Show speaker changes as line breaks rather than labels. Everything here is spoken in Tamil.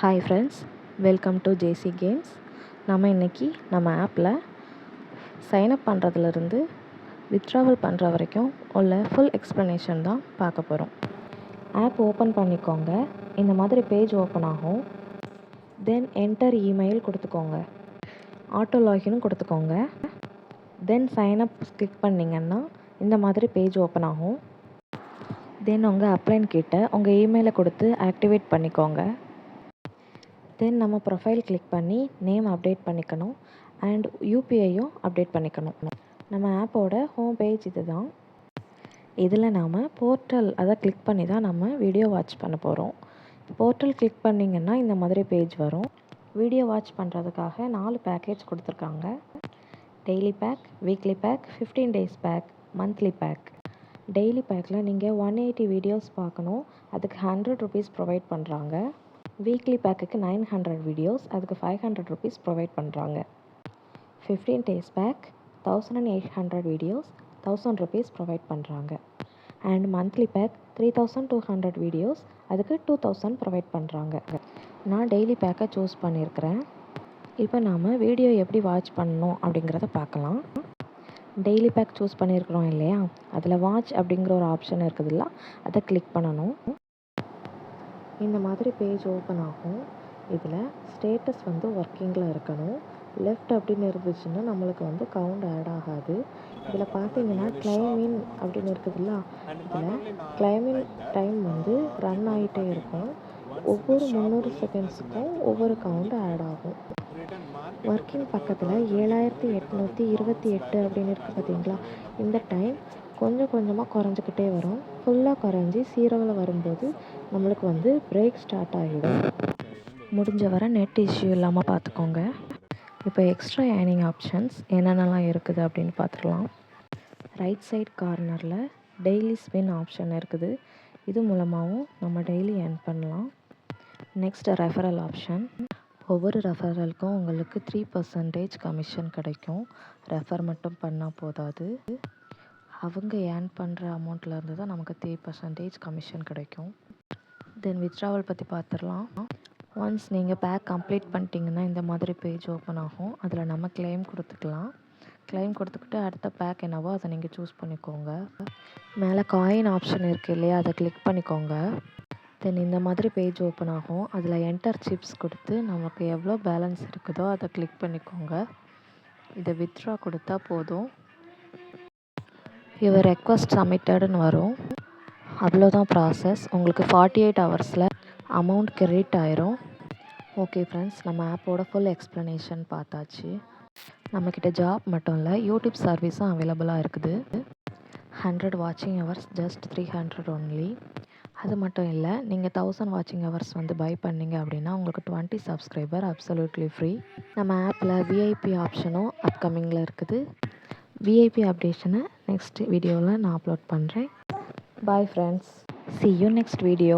Hi friends, welcome to JC games. நம்ம இன்றைக்கி நம்ம ஆப்பில் சைன்அப் பண்ணுறதுலேருந்து வித்ட்ராவல் பண்ணுற வரைக்கும் உள்ள ஃபுல் எக்ஸ்ப்ளனேஷன் தான் பார்க்க போகிறோம். ஆப் ஓப்பன் பண்ணிக்கோங்க. இந்த மாதிரி பேஜ் ஓப்பன் ஆகும். தென் என்டர் இமெயில் கொடுத்துக்கோங்க. ஆட்டோ லாகினும் கொடுத்துக்கோங்க. தென் சைன்அப் கிளிக் பண்ணிங்கன்னா இந்த மாதிரி பேஜ் ஓப்பன் ஆகும். தென் உங்கள் அப்ளைன் கிட்ட உங்கள் இமெயிலை கொடுத்து ஆக்டிவேட் பண்ணிக்கோங்க. தென் நம்ம ப்ரொஃபைல் கிளிக் பண்ணி நேம் அப்டேட் பண்ணிக்கணும் அண்ட் யூபிஐயும் அப்டேட் பண்ணிக்கணும். நம்ம ஆப்போட ஹோம் பேஜ் இது தான். இதில் நாம் போர்ட்டல் அதை கிளிக் பண்ணி தான் நம்ம வீடியோ வாட்ச் பண்ண போகிறோம். போர்ட்டல் கிளிக் பண்ணிங்கன்னா இந்த மாதிரி பேஜ் வரும். வீடியோ வாட்ச் பண்ணுறதுக்காக 4 பேக்கேஜ் கொடுத்துருக்காங்க. Daily pack, weekly pack, 15 days pack, monthly pack. Daily பேக்கில் நீங்கள் 180 வீடியோஸ் பார்க்கணும். அதுக்கு 100 rupees ப்ரொவைட் பண்ணுறாங்க. வீக்லி பேக்குக்கு 900 வீடியோஸ், அதுக்கு 500 rupees ப்ரொவைட் பண்ணுறாங்க. 15 days pack 1800 videos, 1000 rupees provide பண்ணுறாங்க. அண்ட் மந்த்லி பேக் 3200 வீடியோஸ், அதுக்கு 2000 ப்ரொவைட் பண்ணுறாங்க. நான் டெய்லி பேக்கை சூஸ் பண்ணியிருக்கிறேன். இப்போ நாம் வீடியோ எப்படி வாட்ச் பண்ணணும் அப்படிங்கிறத பார்க்கலாம். டெய்லி பேக் சூஸ் பண்ணியிருக்கிறோம் இல்லையா, அதில் வாட்ச் அப்படிங்கிற ஒரு ஆப்ஷன் இருக்குதுல்ல, அதை கிளிக் பண்ணணும். இந்த மாதிரி பேஜ் ஓப்பன் ஆகும். இதில் ஸ்டேட்டஸ் ஒர்க்கிங்கில் இருக்கணும். லெஃப்ட் அப்படின்னு இருந்துச்சுன்னா நம்மளுக்கு கவுண்ட் ஆட் ஆகாது. இதில் பார்த்தீங்கன்னா கிளைமின் அப்படின்னு இருக்குதுல்ல, இதில் கிளைமின் டைம் ரன் ஆகிட்டே இருக்கும். ஒவ்வொரு 300 செகண்ட்ஸுக்கும் ஒவ்வொரு கவுண்ட் ஆட் ஆகும். ஒர்க்கிங் பக்கத்தில் 7828 அப்படின்னு இருக்குது பார்த்தீங்களா, இந்த டைம் கொஞ்சம் கொஞ்சமாக குறைஞ்சிக்கிட்டே வரும். ஃபுல்லாக குறைஞ்சி 0வில் வரும்போது நம்மளுக்கு பிரேக் ஸ்டார்ட் ஆகிடும். முடிஞ்ச வரை நெட் இஷ்யூ இல்லாமல் பார்த்துக்கோங்க. இப்போ எக்ஸ்ட்ரா ஏர்னிங் ஆப்ஷன்ஸ் என்னென்னலாம் இருக்குது அப்படின்னு பார்த்துக்கலாம். ரைட் சைட் கார்னரில் டெய்லி ஸ்பின் ஆப்ஷன் இருக்குது. இது மூலமாகவும் நம்ம டெய்லி ஏர்ன் பண்ணலாம். Next referral option. ஒவ்வொரு ரெஃபரலுக்கும் உங்களுக்கு 3% கமிஷன் கிடைக்கும். ரெஃபர் மட்டும் பண்ணால் போதாது, அவங்க ஏர்ன் பண்ணுற அமௌண்ட்லேருந்து தான் நமக்கு 3% கமிஷன் கிடைக்கும். தென் வித்ட்ராவல் பற்றி பார்த்துடலாம். ஒன்ஸ் நீங்கள் பேக் கம்ப்ளீட் பண்ணிட்டீங்கன்னா இந்த மாதிரி பேஜ் ஓப்பன் ஆகும். அதில் நம்ம கிளைம் கொடுத்துக்கலாம். கிளைம் கொடுத்துக்கிட்டு அடுத்த பேக் என்னவோ அதை நீங்கள் சூஸ் பண்ணிக்கோங்க. மேலே காயின் ஆப்ஷன் இருக்குது இல்லையா, அதை கிளிக் பண்ணிக்கோங்க. தென் இந்த மாதிரி பேஜ் ஓப்பன் ஆகும். அதில் என்டர் சிப்ஸ் கொடுத்து நமக்கு எவ்வளோ பேலன்ஸ் இருக்குதோ அதை கிளிக் பண்ணிக்கோங்க. இதை வித்ட்ரா கொடுத்தா போதும். யுவர் ரெக்வஸ்ட் சப்மிட்டட்னு வரும். அவ்வளோதான் ப்ராசஸ். உங்களுக்கு 48 ஹவர்ஸில் அமௌண்ட் கிரெடிட் ஆயிரும். ஓகே ஃப்ரெண்ட்ஸ், நம்ம ஆப்போட ஃபுல் எக்ஸ்ப்ளனேஷன் பார்த்தாச்சு. நம்மக்கிட்ட ஜாப் மட்டும் இல்லை, யூடியூப் சர்வீஸும் அவைலபிளாக இருக்குது. 100 வாட்சிங் ஹவர்ஸ் ஜஸ்ட் 300 ஒன்லி. அது மட்டும் இல்லை, நீங்கள் 1000 வாட்சிங் ஹவர்ஸ் பை பண்ணிங்க அப்படின்னா உங்களுக்கு 20 சப்ஸ்கிரைபர் அப்சல்யூட்லி ஃப்ரீ. நம்ம ஆப்பில் விஐபி ஆப்ஷனும் அப்கமிங்கில் இருக்குது. விஐபி அப்டேஷனை நெக்ஸ்ட் வீடியோவில் நான் அப்லோட் பண்ணுறேன். Bye friends, see you next video.